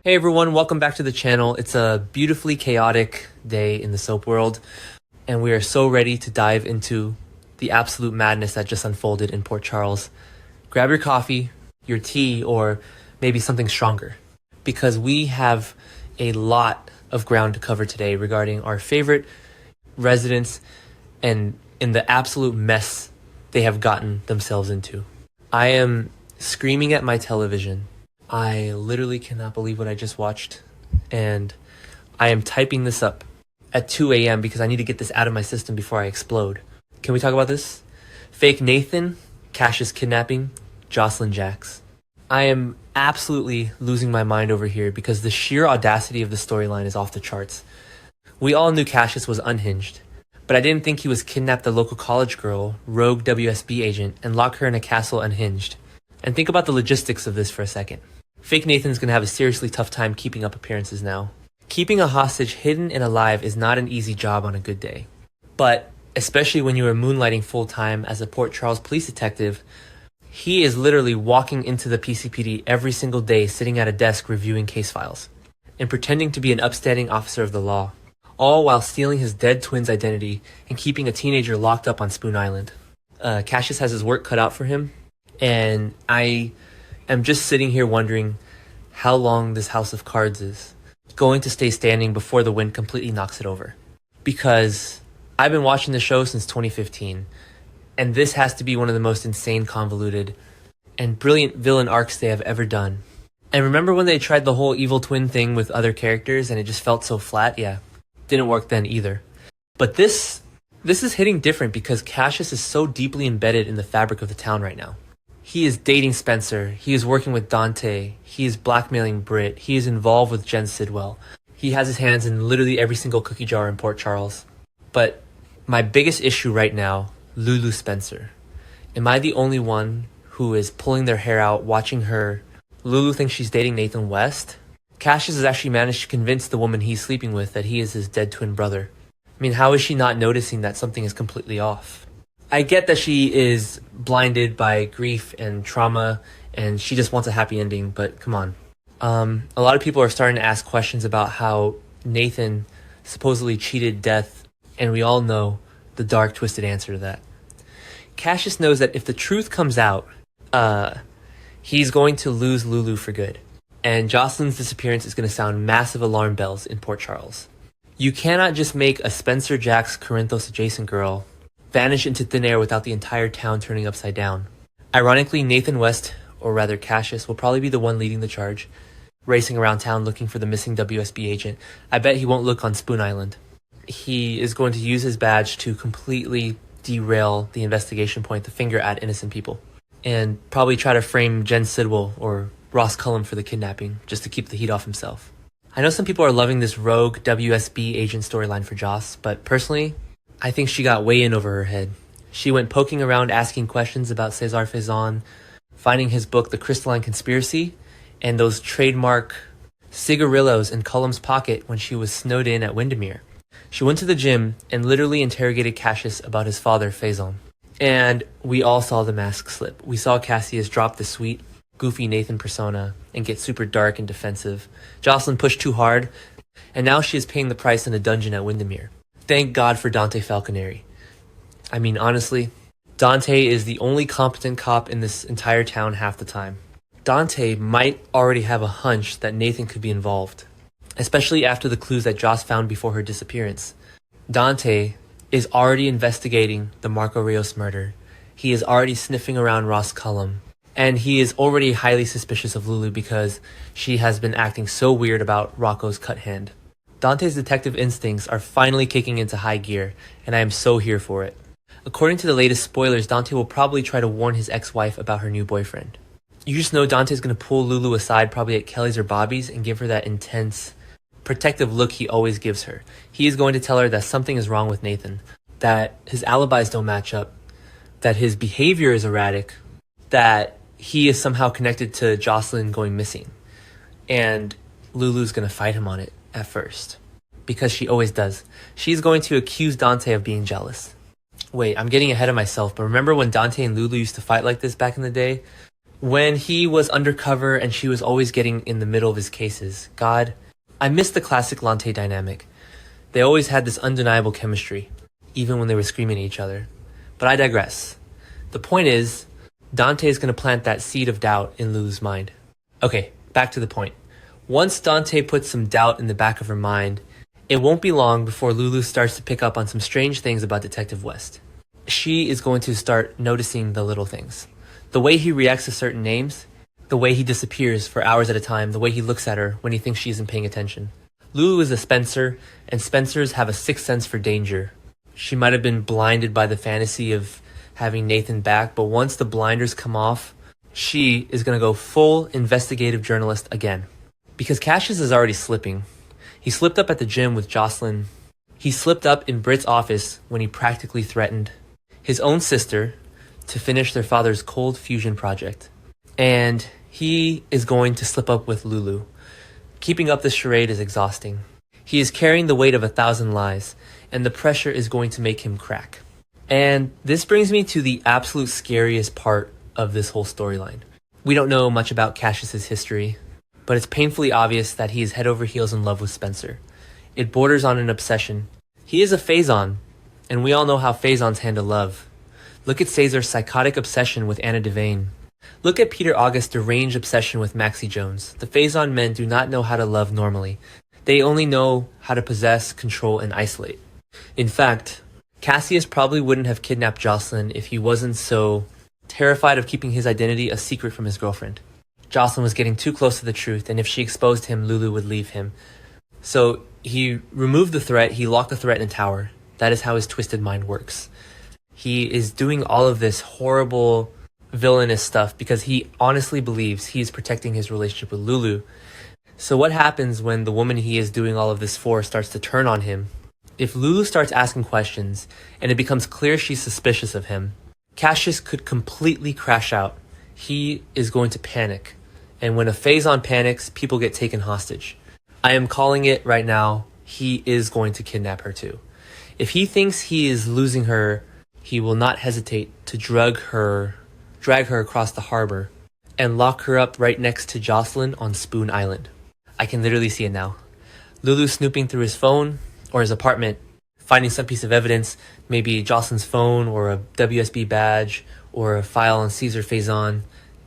Hey everyone, welcome back to the channel. It's a beautifully chaotic day in the soap world, and we are so ready to dive into the absolute madness that just unfolded in Port Charles. Grab your coffee, your tea, or maybe something stronger, because we have a lot of ground to cover today regarding our favorite residents and in the absolute mess they have gotten themselves into. I am screaming at my television. I literally cannot believe what I just watched, and I am typing this up at 2 a.m. because I need to get this out of my system before I explode. Can we talk about this? Fake Nathan, Cash's kidnapping, Jocelyn Jacks. I am absolutely losing my mind over here because the sheer audacity of the storyline is off the charts. We all knew Cassius was unhinged, but I didn't think he was kidnapped the local college girl, rogue WSB agent, and lock her in a castle unhinged. And think about the logistics of this for a second. Fake Nathan's gonna have a seriously tough time keeping up appearances now. Keeping a hostage hidden and alive is not an easy job on a good day. But, especially when you are moonlighting full-time as a Port Charles police detective, he is literally walking into the PCPD every single day sitting at a desk reviewing case files, and pretending to be an upstanding officer of the law, all while stealing his dead twin's identity and keeping a teenager locked up on Spoon Island. Cassius has his work cut out for him, and I am just sitting here wondering how long this house of cards is going to stay standing before the wind completely knocks it over. Because I've been watching the show since 2015, and this has to be one of the most insane, convoluted, and brilliant villain arcs they have ever done. And remember when they tried the whole evil twin thing with other characters and it just felt so flat? Yeah, didn't work then either. But this is hitting different because Cassius is so deeply embedded in the fabric of the town right now. He is dating Spencer, he is working with Dante, he is blackmailing Britt, he is involved with Jen Sidwell. He has his hands in literally every single cookie jar in Port Charles. But my biggest issue right now, Lulu Spencer. Am I the only one who is pulling their hair out watching her? Lulu thinks she's dating Nathan West. Cassius has actually managed to convince the woman he's sleeping with that he is his dead twin brother. I mean, how is she not noticing that something is completely off? I get that she is blinded by grief and trauma and she just wants a happy ending, but come on. A lot of people are starting to ask questions about how Nathan supposedly cheated death, and we all know the dark, twisted answer to that. Cassius knows that if the truth comes out, he's going to lose Lulu for good. And Jocelyn's disappearance is going to sound massive alarm bells in Port Charles. You cannot just make a Spencer Jacks Corinthos adjacent girl vanish into thin air without the entire town turning upside down. Ironically, Nathan West, or rather Cassius, will probably be the one leading the charge, racing around town looking for the missing WSB agent. I bet he won't look on Spoon Island. He is going to use his badge to completely derail the investigation, point the finger at innocent people, and probably try to frame Jen Sidwell or Ross Cullum for the kidnapping, just to keep the heat off himself. I know some people are loving this rogue WSB agent storyline for Joss, but personally, I think she got way in over her head. She went poking around asking questions about Cesar Faison, finding his book The Crystalline Conspiracy, and those trademark cigarillos in Cullum's pocket when she was snowed in at Windermere. She went to the gym and literally interrogated Cassius about his father, Faison. And we all saw the mask slip. We saw Cassius drop the sweet, goofy Nathan persona and get super dark and defensive. Jocelyn pushed too hard, and now she is paying the price in a dungeon at Windermere. Thank God for Dante Falconeri. I mean, honestly, Dante is the only competent cop in this entire town half the time. Dante might already have a hunch that Nathan could be involved, especially after the clues that Joss found before her disappearance. Dante is already investigating the Marco Rios murder. He is already sniffing around Ross Cullum, and he is already highly suspicious of Lulu because she has been acting so weird about Rocco's cut hand. Dante's detective instincts are finally kicking into high gear, and I am so here for it. According to the latest spoilers, Dante will probably try to warn his ex-wife about her new boyfriend. You just know Dante's going to pull Lulu aside probably at Kelly's or Bobby's and give her that intense, protective look he always gives her. He is going to tell her that something is wrong with Nathan, that his alibis don't match up, that his behavior is erratic, that he is somehow connected to Jocelyn going missing. And Lulu's going to fight him on it at first, because she always does. She's going to accuse Dante of being jealous. Wait, I'm getting ahead of myself, but remember when Dante and Lulu used to fight like this back in the day? when he was undercover and she was always getting in the middle of his cases. God, I miss the classic Dante dynamic. They always had this undeniable chemistry, even when they were screaming at each other. But I digress. The point is, Dante is going to plant that seed of doubt in Lulu's mind. Okay, back to the point. Once Dante puts some doubt in the back of her mind, it won't be long before Lulu starts to pick up on some strange things about Detective West. She is going to start noticing the little things. The way he reacts to certain names, the way he disappears for hours at a time, the way he looks at her when he thinks she isn't paying attention. Lulu is a Spencer, and Spencers have a sixth sense for danger. She might have been blinded by the fantasy of having Nathan back, but once the blinders come off, she is going to go full investigative journalist again. Because Cassius is already slipping. He slipped up at the gym with Jocelyn. He slipped up in Britt's office when he practically threatened his own sister to finish their father's cold fusion project. And he is going to slip up with Lulu. Keeping up this charade is exhausting. He is carrying the weight of 1,000 lies, and the pressure is going to make him crack. And this brings me to the absolute scariest part of this whole storyline. We don't know much about Cassius's history, but it's painfully obvious that he is head over heels in love with Spencer. It borders on an obsession. He is a Faison, and we all know how Faisons handle love. Look at Caesar's psychotic obsession with Anna Devane. Look at Peter August's deranged obsession with Maxie Jones. The Faison men do not know how to love normally. They only know how to possess, control, and isolate. In fact, Cassius probably wouldn't have kidnapped Jocelyn if he wasn't so terrified of keeping his identity a secret from his girlfriend. Jocelyn was getting too close to the truth, and if she exposed him, Lulu would leave him. So he removed the threat, he locked the threat in a tower. That is how his twisted mind works. He is doing all of this horrible, villainous stuff because he honestly believes he is protecting his relationship with Lulu. So what happens when the woman he is doing all of this for starts to turn on him? If Lulu starts asking questions and it becomes clear she's suspicious of him, Cassius could completely crash out. He is going to panic. And when a Faison panics, people get taken hostage. I am calling it right now. He is going to kidnap her too. If he thinks he is losing her, he will not hesitate to drag her across the harbor and lock her up right next to Jocelyn on Spoon Island. I can literally see it now. Lulu snooping through his phone or his apartment, finding some piece of evidence, maybe Jocelyn's phone or a WSB badge or a file on Caesar Faison.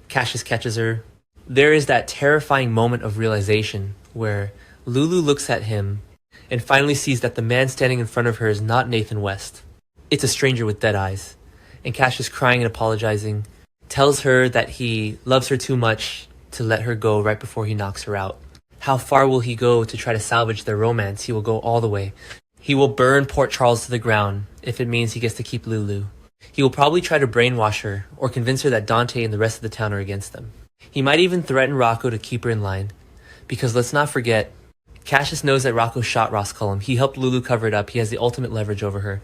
Cassius catches her. There is that terrifying moment of realization where Lulu looks at him and finally sees that the man standing in front of her is not Nathan West. It's a stranger with dead eyes. And Cassius, crying and apologizing, tells her that he loves her too much to let her go right before he knocks her out. How far will he go to try to salvage their romance? He will go all the way. He will burn Port Charles to the ground if it means he gets to keep Lulu. He will probably try to brainwash her or convince her that Dante and the rest of the town are against them. He might even threaten Rocco to keep her in line. Because let's not forget, Cassius knows that Rocco shot Ross Cullum. He helped Lulu cover it up. He has the ultimate leverage over her.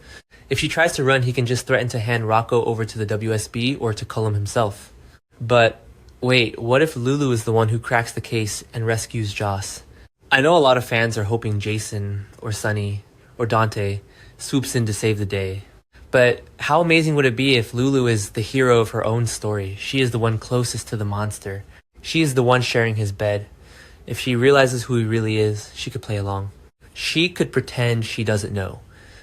If she tries to run, he can just threaten to hand Rocco over to the WSB or to Cullum himself. But wait, what if Lulu is the one who cracks the case and rescues Joss? I know a lot of fans are hoping Jason or Sonny or Dante swoops in to save the day. But how amazing would it be if Lulu is the hero of her own story? She is the one closest to the monster. She is the one sharing his bed. If she realizes who he really is, she could play along. She could pretend she doesn't know.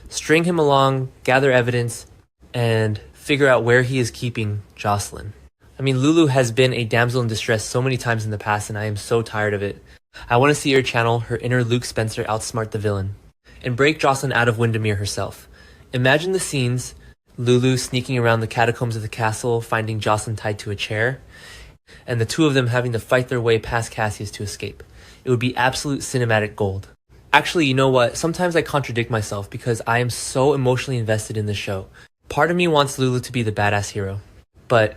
String him along, gather evidence, and figure out where he is keeping Jocelyn. I mean, Lulu has been a damsel in distress so many times in the past, and I am so tired of it. I want to see her channel her inner Luke Spencer outsmart the villain, and break Jocelyn out of Windermere herself. Imagine the scenes, Lulu sneaking around the catacombs of the castle, finding Jocelyn tied to a chair, and the two of them having to fight their way past Cassius to escape. It would be absolute cinematic gold. Actually, you know what? Sometimes I contradict myself because I am so emotionally invested in the show. Part of me wants Lulu to be the badass hero, but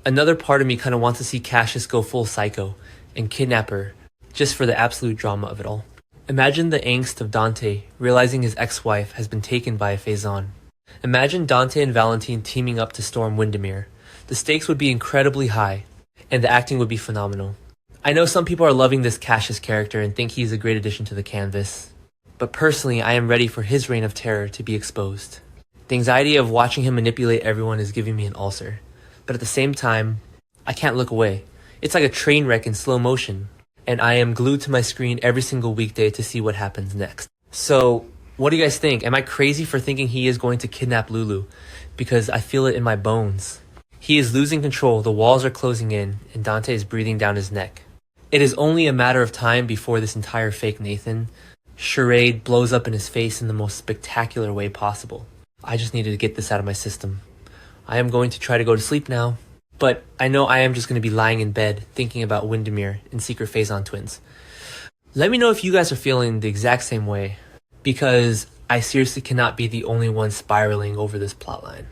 another part of me kind of wants to see Cassius go full psycho and kidnap her just for the absolute drama of it all. Imagine the angst of Dante realizing his ex-wife has been taken by a Faison. Imagine Dante and Valentine teaming up to storm Windermere. The stakes would be incredibly high, and the acting would be phenomenal. I know some people are loving this Cassius character and think he's a great addition to the canvas, but personally I am ready for his reign of terror to be exposed. The anxiety of watching him manipulate everyone is giving me an ulcer, but at the same time, I can't look away. It's like a train wreck in slow motion, and I am glued to my screen every single weekday to see what happens next. So, what do you guys think? Am I crazy for thinking he is going to kidnap Lulu? Because I feel it in my bones. He is losing control, the walls are closing in, and Dante is breathing down his neck. It is only a matter of time before this entire fake Nathan charade blows up in his face in the most spectacular way possible. I just needed to get this out of my system. I am going to try to go to sleep now, but I know I am just going to be lying in bed thinking about Windermere and Secret Faison twins. Let me know if you guys are feeling the exact same way, because I seriously cannot be the only one spiraling over this plotline.